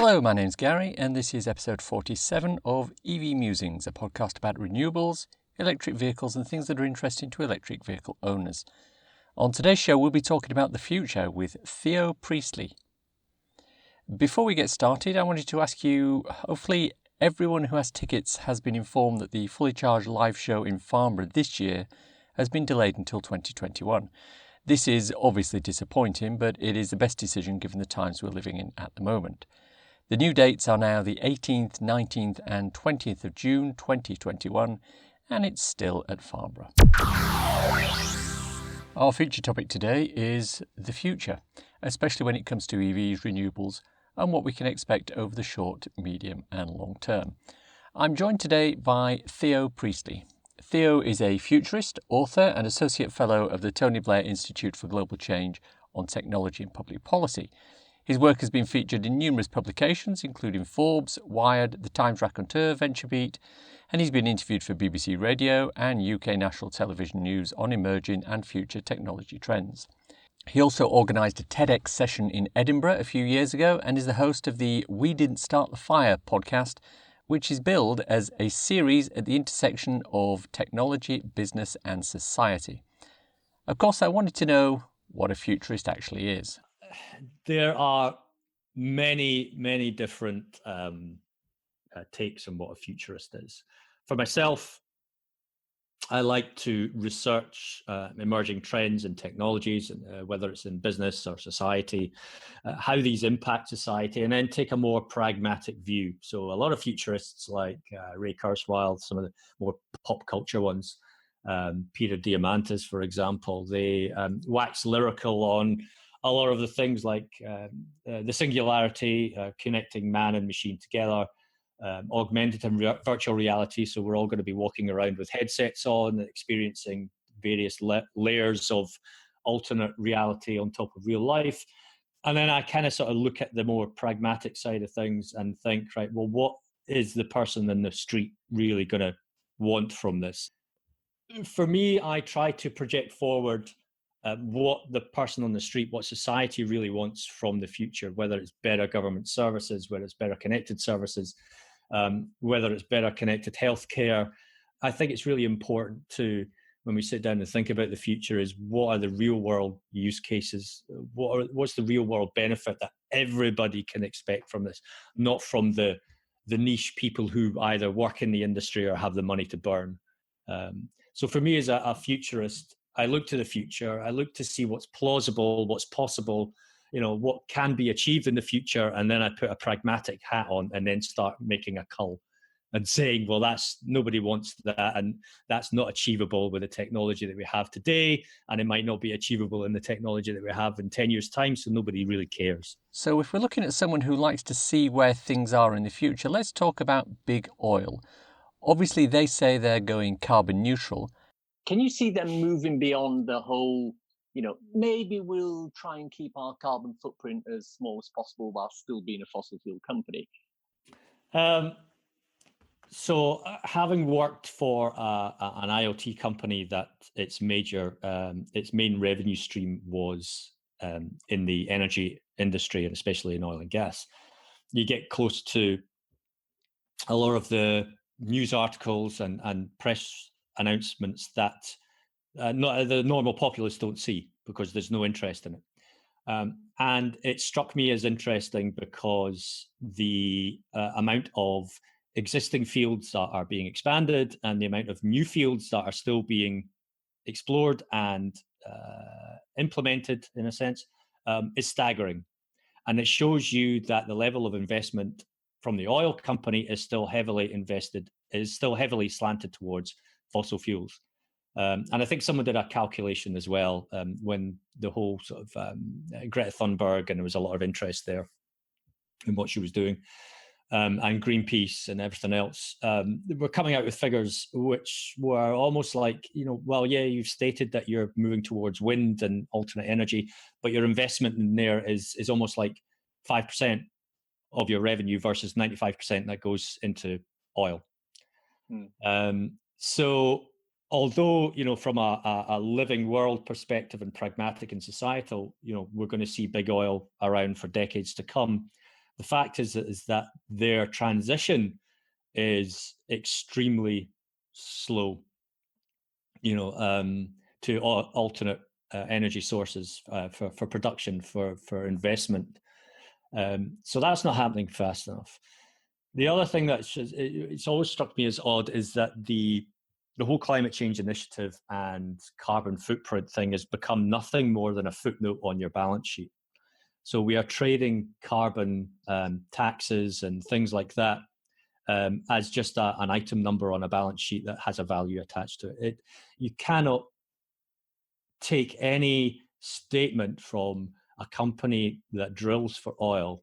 Hello, my name's Gary, and this is episode 47 of EV Musings, a podcast about renewables, electric vehicles, and things that are interesting to electric vehicle owners. On today's show, we'll be talking about the future with Theo Priestley. Before we get started, I wanted to ask you, hopefully everyone who has tickets has been informed that the Fully Charged live show in Farnborough this year has been delayed until 2021. This is obviously disappointing, but it is the best decision given the times we're living in at the moment. The new dates are now the 18th, 19th and 20th of June 2021, and it's still at Farnborough. Our feature topic today is the future, especially when it comes to EVs, renewables, and what we can expect over the short, medium and long term. I'm joined today by Theo Priestley. Theo is a futurist, author and associate fellow of the Tony Blair Institute for Global Change on Technology and Public Policy. His work has been featured in numerous publications, including Forbes, Wired, The Times Raconteur, VentureBeat, and he's been interviewed for BBC Radio and UK National Television News on emerging and future technology trends. He also organised a TEDx session in Edinburgh a few years ago and is the host of the We Didn't Start the Fire podcast, which is billed as a series at the intersection of technology, business and society. Of course, I wanted to know what a futurist actually is. There are many different takes on what a futurist is. For myself, I like to research emerging trends and technologies, whether it's in business or society, how these impact society, and then take a more pragmatic view. So a lot of futurists like Ray Kurzweil, some of the more pop culture ones, Peter Diamandis, for example, they wax lyrical on a lot of the things like the singularity, connecting man and machine together, augmented and virtual reality. So we're all going to be walking around with headsets on, experiencing various layers of alternate reality on top of real life. And then I kind of sort of look at the more pragmatic side of things and think, right, well, what is the person in the street really going to want from this? For me, I try to project forward what the person on the street, what society really wants from the future, whether it's better government services, whether it's better connected services, whether it's better connected healthcare. I think it's really important to, when we sit down and think about the future, is what are the real world use cases? What's the real world benefit that everybody can expect from this, not from the niche people who either work in the industry or have the money to burn. So for me as a futurist, I look to the future. I look to see what's plausible, what's possible, what can be achieved in the future. And then I put a pragmatic hat on and then start making a cull and saying, well, nobody wants that. And that's not achievable with the technology that we have today. And it might not be achievable in the technology that we have in 10 years' time. So nobody really cares. So if we're looking at someone who likes to see where things are in the future, let's talk about big oil. Obviously, they say they're going carbon neutral. Can you see them moving beyond the whole, maybe we'll try and keep our carbon footprint as small as possible while still being a fossil fuel company? So having worked for an IoT company that its main revenue stream was in the energy industry and especially in oil and gas, you get close to a lot of the news articles and press announcements that the normal populace don't see because there's no interest in it. And it struck me as interesting because the amount of existing fields that are being expanded and the amount of new fields that are still being explored and implemented, in a sense, is staggering. And it shows you that the level of investment from the oil company is still heavily slanted towards fossil fuels. And I think someone did a calculation as well when the whole sort of Greta Thunberg, and there was a lot of interest there in what she was doing, and Greenpeace and everything else, were coming out with figures which were almost like, well, yeah, you've stated that you're moving towards wind and alternate energy, but your investment in there is almost like 5% of your revenue versus 95% that goes into oil. So although, from a living world perspective and pragmatic and societal, we're going to see big oil around for decades to come, The fact is that their transition is extremely slow, to alternate energy sources for production, for investment. So that's not happening fast enough. The other thing it's always struck me as odd is that the whole climate change initiative and carbon footprint thing has become nothing more than a footnote on your balance sheet. So we are trading carbon taxes and things like that as just an item number on a balance sheet that has a value attached to it. You cannot take any statement from a company that drills for oil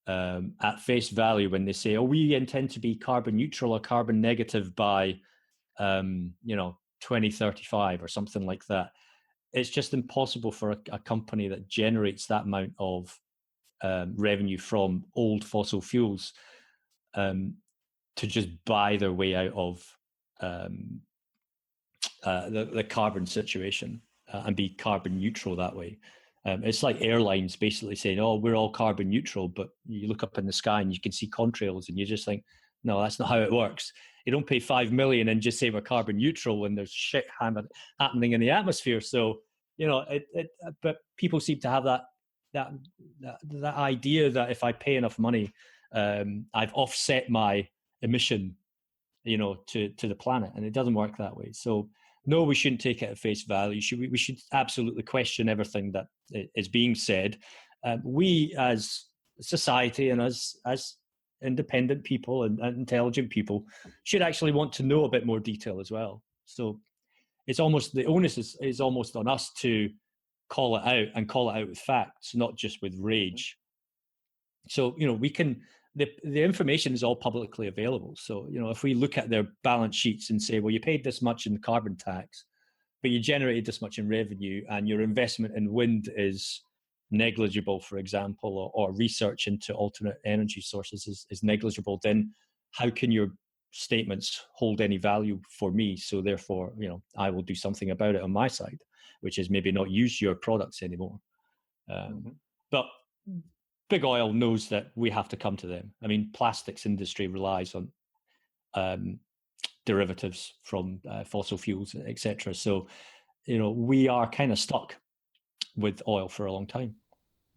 at face value when they say, "Oh, we intend to be carbon neutral or carbon negative by, 2035 or something like that." It's just impossible for a company that generates that amount of revenue from old fossil fuels to just buy their way out of the carbon situation and be carbon neutral that way. It's like airlines basically saying, "Oh, we're all carbon neutral," but you look up in the sky and you can see contrails, and you just think, "No, that's not how it works." You don't pay 5 million and just say we're carbon neutral when there's shit happening in the atmosphere. So but people seem to have that idea that if I pay enough money, I've offset my emission, to the planet, and it doesn't work that way. So no, we shouldn't take it at face value. We should absolutely question everything that is being said. We as society and as independent people and intelligent people should actually want to know a bit more detail as well. So it's almost, the onus is almost on us to call it out, and call it out with facts, not just with rage. So we can, the information is all publicly available. So if we look at their balance sheets and say, well, you paid this much in carbon tax, but you generated this much in revenue, and your investment in wind is negligible, for example, or research into alternate energy sources is negligible, then how can your statements hold any value for me? So therefore, I will do something about it on my side, which is maybe not use your products anymore. But big oil knows that we have to come to them. I mean, plastics industry relies on derivatives from fossil fuels, etc. So, we are kind of stuck with oil for a long time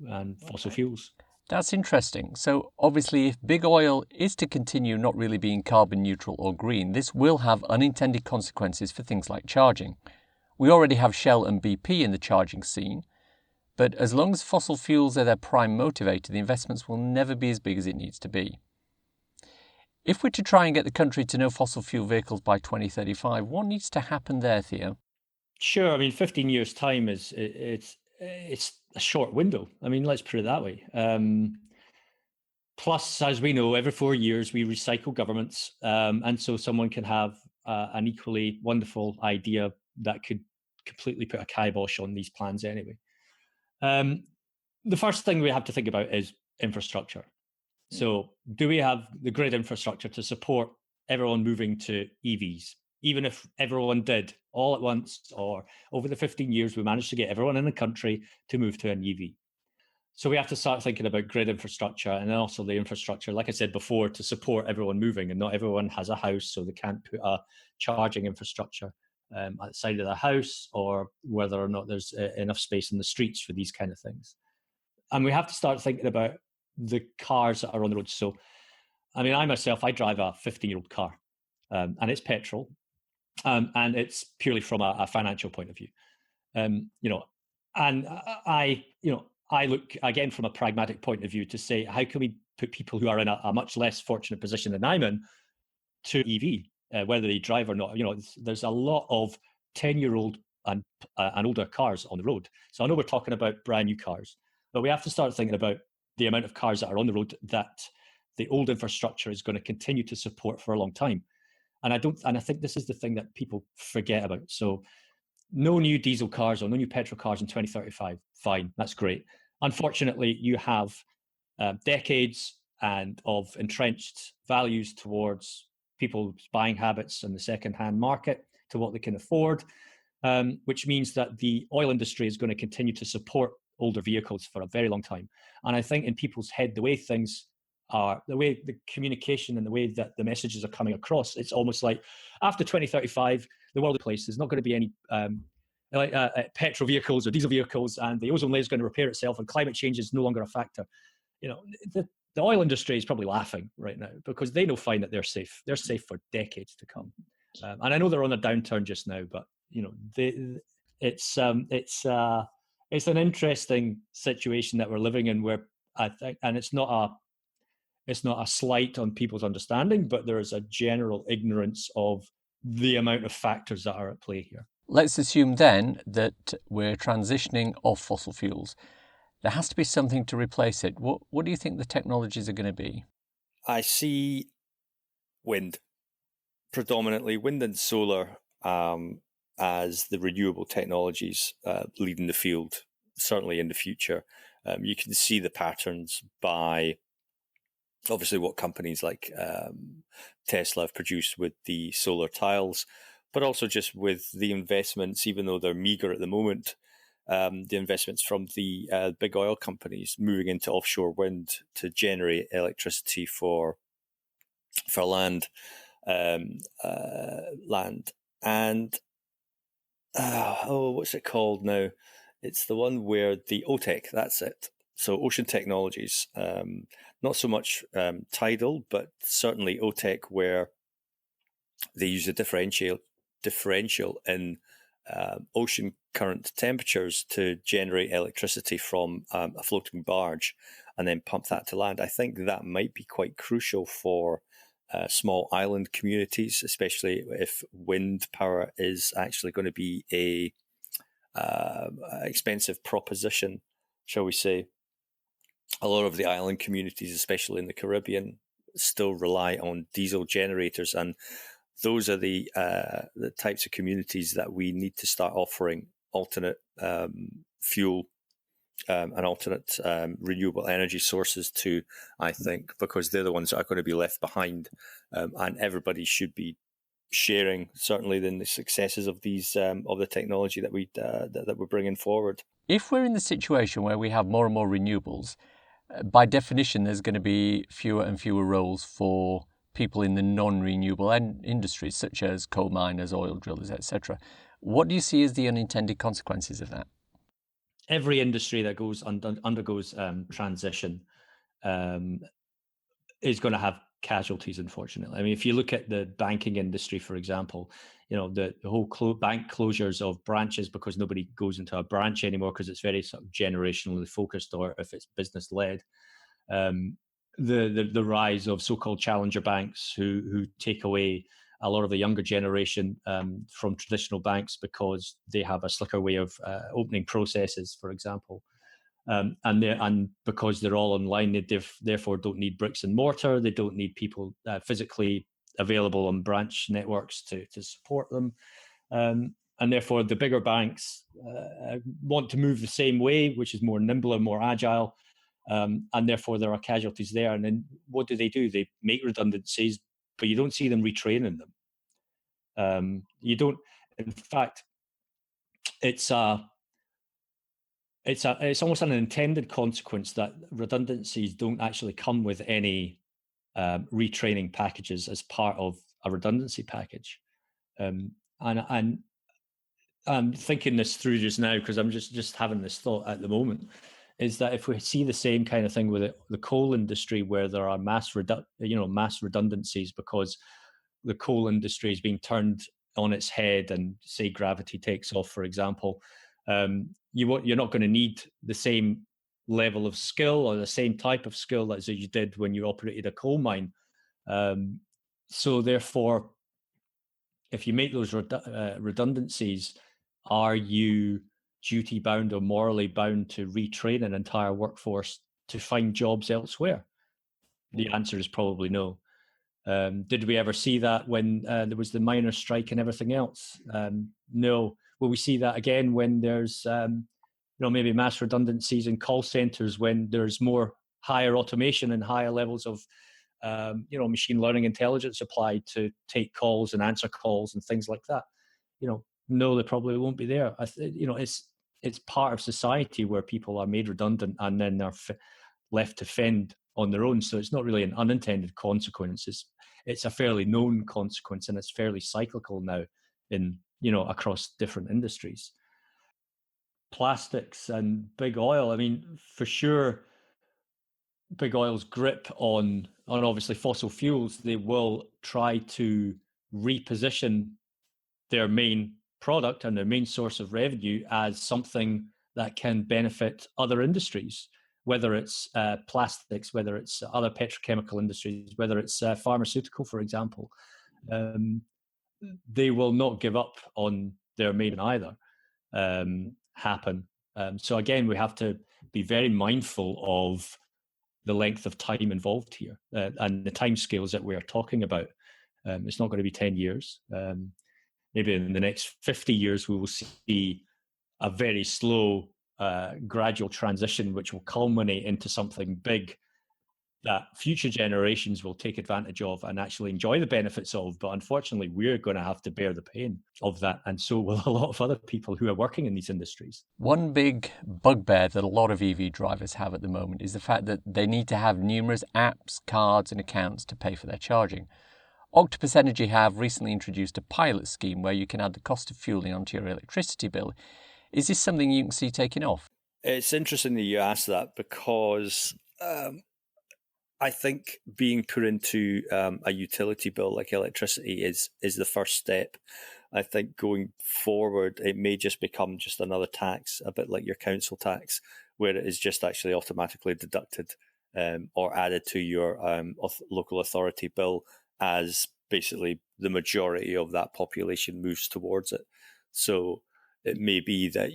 and fossil fuels. That's interesting. So obviously, if big oil is to continue not really being carbon neutral or green, this will have unintended consequences for things like charging. We already have Shell and BP in the charging scene, but as long as fossil fuels are their prime motivator, the investments will never be as big as it needs to be. If we're to try and get the country to no fossil fuel vehicles by 2035, what needs to happen there, Theo? Sure. I mean, 15 years' time it's a short window. I mean, let's put it that way. Plus, as we know, every 4 years we recycle governments, and so someone can have an equally wonderful idea that could completely put a kibosh on these plans anyway. The first thing we have to think about is infrastructure. So do we have the grid infrastructure to support everyone moving to EVs? Even if everyone did all at once, or over the 15 years, we managed to get everyone in the country to move to an EV. So we have to start thinking about grid infrastructure, and then also the infrastructure, like I said before, to support everyone moving. And not everyone has a house, so they can't put a charging infrastructure outside of the house, or whether or not there's enough space in the streets for these kind of things. And we have to start thinking about the cars that are on the road. So, I mean, I drive a 15-year-old car, and it's petrol, and it's purely from a financial point of view. And I look again from a pragmatic point of view to say, how can we put people who are in a much less fortunate position than I'm in to EV, whether they drive or not? There's a lot of 10-year-old and older cars on the road. So I know we're talking about brand new cars, but we have to start thinking about the amount of cars that are on the road that the old infrastructure is going to continue to support for a long time. And I think this is the thing that people forget about. So no new diesel cars or no new petrol cars in 2035. Fine, that's great. Unfortunately, you have decades of entrenched values towards people's buying habits in the second-hand market to what they can afford, which means that the oil industry is going to continue to support older vehicles for a very long time. And I think in people's head, the way things are, the way the communication and the way that the messages are coming across, it's almost like after 2035, the world place, there's not going to be any petrol vehicles or diesel vehicles, and the ozone layer is going to repair itself, and climate change is no longer a factor. The oil industry is probably laughing right now because they know fine that they're safe. They're safe for decades to come. And I know they're on a downturn just now, but it's an interesting situation that we're living in, where I think, and it's not a slight on people's understanding, but there is a general ignorance of the amount of factors that are at play here. Let's assume then that we're transitioning off fossil fuels. There has to be something to replace it. What do you think the technologies are going to be? I see wind, predominantly wind and solar, as the renewable technologies leading the field, certainly in the future. You can see the patterns by obviously what companies like Tesla have produced with the solar tiles, but also just with the investments, even though they're meager at the moment, the investments from the big oil companies moving into offshore wind to generate electricity for land. And what's it called now? It's the one where the OTEC, that's it. So Ocean Technologies, not so much tidal, but certainly OTEC, where they use a differential in ocean current temperatures to generate electricity from a floating barge and then pump that to land. I think that might be quite crucial for small island communities, especially if wind power is actually going to be a expensive proposition, shall we say. A lot of the island communities, especially in the Caribbean, still rely on diesel generators, and those are the types of communities that we need to start offering alternate fuel and alternate renewable energy sources to, I think, because they're the ones that are going to be left behind, and everybody should be sharing, certainly, in the successes of these of the technology that we're bringing forward. If we're in the situation where we have more and more renewables, by definition, there's going to be fewer and fewer roles for people in the non-renewable industries, such as coal miners, oil drillers, etc. What do you see as the unintended consequences of that? Every industry that undergoes transition is going to have casualties, unfortunately. I mean, if you look at the banking industry, for example, the whole bank closures of branches because nobody goes into a branch anymore because it's very sort of generationally focused, or if it's business led. The rise of so-called challenger banks who take away a lot of the younger generation from traditional banks because they have a slicker way of opening processes, for example. And because they're all online, they therefore don't need bricks and mortar. They don't need people physically available on branch networks to support them. And therefore, the bigger banks want to move the same way, which is more nimble and more agile. And therefore, there are casualties there. And then what do? They make redundancies, but you don't see them retraining them. You don't. In fact, it's almost an unintended consequence that redundancies don't actually come with any retraining packages as part of a redundancy package. And I'm thinking this through just now because I'm just having this thought at the moment, is that if we see the same kind of thing with the coal industry, where there are mass redundancies because the coal industry is being turned on its head, and say gravity takes off, for example, you're not going to need the same level of skill or the same type of skill as you did when you operated a coal mine. So therefore, if you make those redundancies, are you duty bound or morally bound to retrain an entire workforce to find jobs elsewhere? The answer is probably no. Did we ever see that when there was the miners' strike and everything else? No. Will we see that again when there's maybe mass redundancies in call centers, when there's more higher automation and higher levels of machine learning intelligence applied to take calls and answer calls and things like that? No, they probably won't be there. It's it's part of society where people are made redundant and then they're left to fend on their own. So it's not really an unintended consequence. It's a fairly known consequence, and it's fairly cyclical now in, across different industries. Plastics and big oil. I mean, for sure, big oil's grip on obviously fossil fuels, they will try to reposition their main product and their main source of revenue as something that can benefit other industries, whether it's plastics, whether it's other petrochemical industries, whether it's pharmaceutical, for example. They will not give up on their main either happen. So again, we have to be very mindful of the length of time involved here and the timescales that we're talking about. It's not going to be 10 years. Maybe in the next 50 years, we will see a very slow, gradual transition, which will culminate into something big that future generations will take advantage of and actually enjoy the benefits of. But unfortunately, we're going to have to bear the pain of that. And so will a lot of other people who are working in these industries. One big bugbear that a lot of EV drivers have at the moment is the fact that they need to have numerous apps, cards and accounts to pay for their charging. Octopus Energy have recently introduced a pilot scheme where you can add the cost of fueling onto your electricity bill. Is this something you can see taking off? It's interesting that you asked that because I think being put into a utility bill like electricity is the first step. I think going forward, it may just become just another tax, a bit like your council tax, where it is just actually automatically deducted or added to your local authority bill as basically the majority of that population moves towards it. So it may be that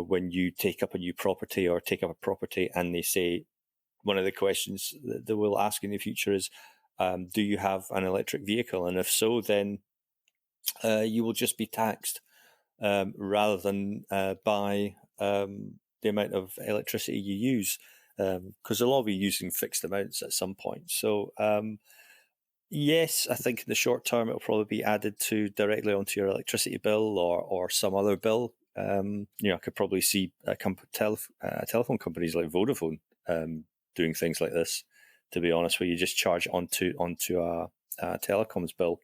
when you take up a new property or take up a property and they say, one of the questions that they will ask in the future is, do you have an electric vehicle? And if so, then you will just be taxed rather than by the amount of electricity you use, because they'll all be using fixed amounts at some point. So yes, I think in the short term, it'll probably be added to directly onto your electricity bill or some other bill. I could probably see telephone companies like Vodafone doing things like this, to be honest, where you just charge onto a telecoms bill.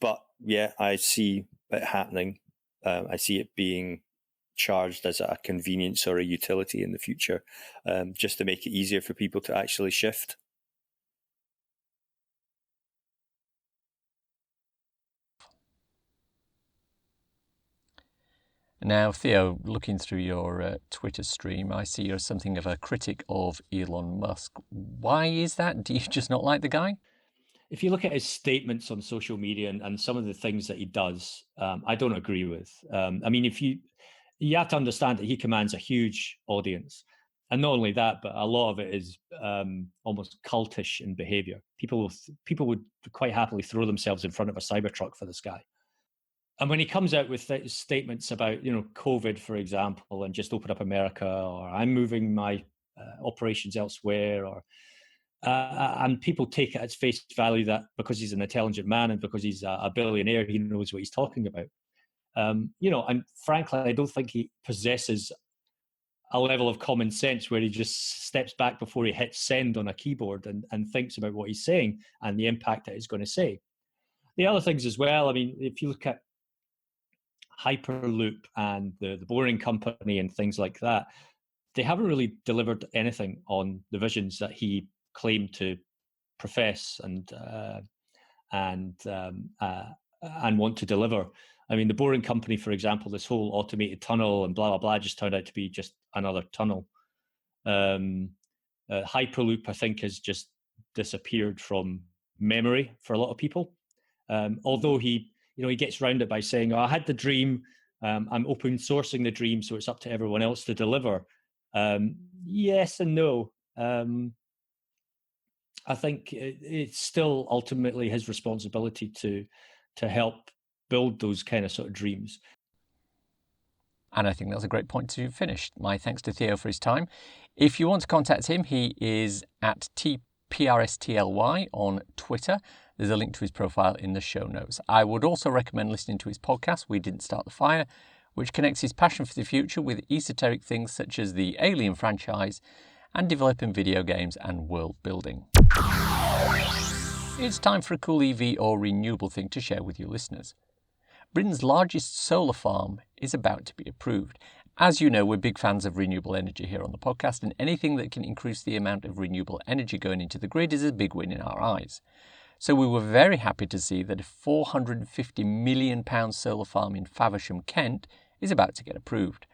But yeah, I see it happening. I see it being charged as a convenience or a utility in the future, just to make it easier for people to actually shift. Now, Theo, looking through your Twitter stream, I see you're something of a critic of Elon Musk. Why is that? Do you just not like the guy? If you look at his statements on social media and some of the things that he does, I don't agree with. I mean, you have to understand that he commands a huge audience. And not only that, but a lot of it is almost cultish in behavior. People would quite happily throw themselves in front of a Cybertruck for this guy. And when he comes out with statements about, COVID, for example, and just open up America, or I'm moving my operations elsewhere, or and people take it at face value that because he's an intelligent man and because he's a billionaire, he knows what he's talking about. And frankly, I don't think he possesses a level of common sense where he just steps back before he hits send on a keyboard and thinks about what he's saying and the impact that he's going to say. The other things as well, I mean, if you look at Hyperloop and the Boring Company and things like that, they haven't really delivered anything on the visions that he claimed to profess and want to deliver. I mean, the Boring Company, for example, this whole automated tunnel and blah blah blah just turned out to be just another tunnel. Hyperloop, I think, has just disappeared from memory for a lot of people. Although he gets around it by saying, "Oh, I had the dream. I'm open sourcing the dream, so it's up to everyone else to deliver." Yes and no. I think it's still ultimately his responsibility to help build those kind of sort of dreams. And I think that's a great point to finish. My thanks to Theo for his time. If you want to contact him, he is at TPRSTLY on Twitter. There's a link to his profile in the show notes. I would also recommend listening to his podcast, We Didn't Start the Fire, which connects his passion for the future with esoteric things such as the Alien franchise and developing video games and world building. It's time for a cool EV or renewable thing to share with you listeners. Britain's largest solar farm is about to be approved. As you know, we're big fans of renewable energy here on the podcast, and anything that can increase the amount of renewable energy going into the grid is a big win in our eyes. So we were very happy to see that a £450 million solar farm in Faversham, Kent, is about to get approved.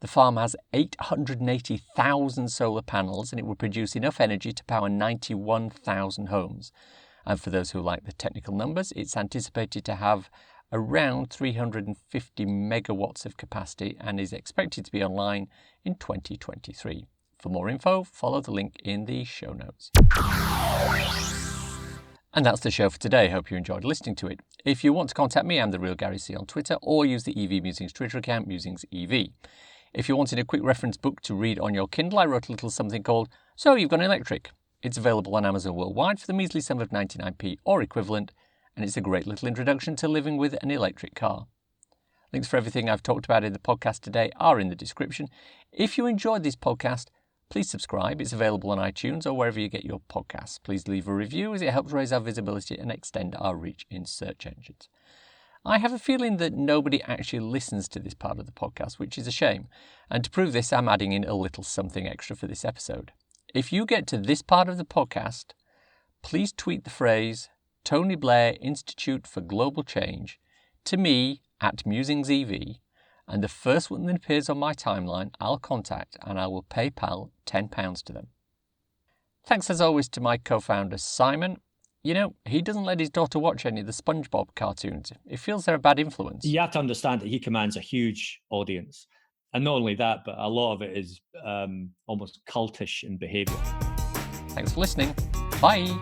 The farm has 880,000 solar panels, and it will produce enough energy to power 91,000 homes. And for those who like the technical numbers, it's anticipated to have around 350 megawatts of capacity and is expected to be online in 2023. For more info, follow the link in the show notes. And that's the show for today. Hope you enjoyed listening to it. If you want to contact me, I'm the real Gary C on Twitter, or use the EV Musings Twitter account, MusingsEV. If you wanted a quick reference book to read on your Kindle, I wrote a little something called So You've Gone Electric. It's available on Amazon worldwide for the measly sum of 99p or equivalent, and it's a great little introduction to living with an electric car. Links for everything I've talked about in the podcast today are in the description. If you enjoyed this podcast, please subscribe. It's available on iTunes or wherever you get your podcasts. Please leave a review as it helps raise our visibility and extend our reach in search engines. I have a feeling that nobody actually listens to this part of the podcast, which is a shame. And to prove this, I'm adding in a little something extra for this episode. If you get to this part of the podcast, please tweet the phrase Tony Blair Institute for Global Change to me at MusingsEV, and the first one that appears on my timeline I'll contact and I will PayPal £10 to them. Thanks as always to my co-founder Simon. You know, he doesn't let his daughter watch any of the SpongeBob cartoons. It feels they're a bad influence. You have to understand that he commands a huge audience. And not only that, but a lot of it is almost cultish in behaviour. Thanks for listening. Bye.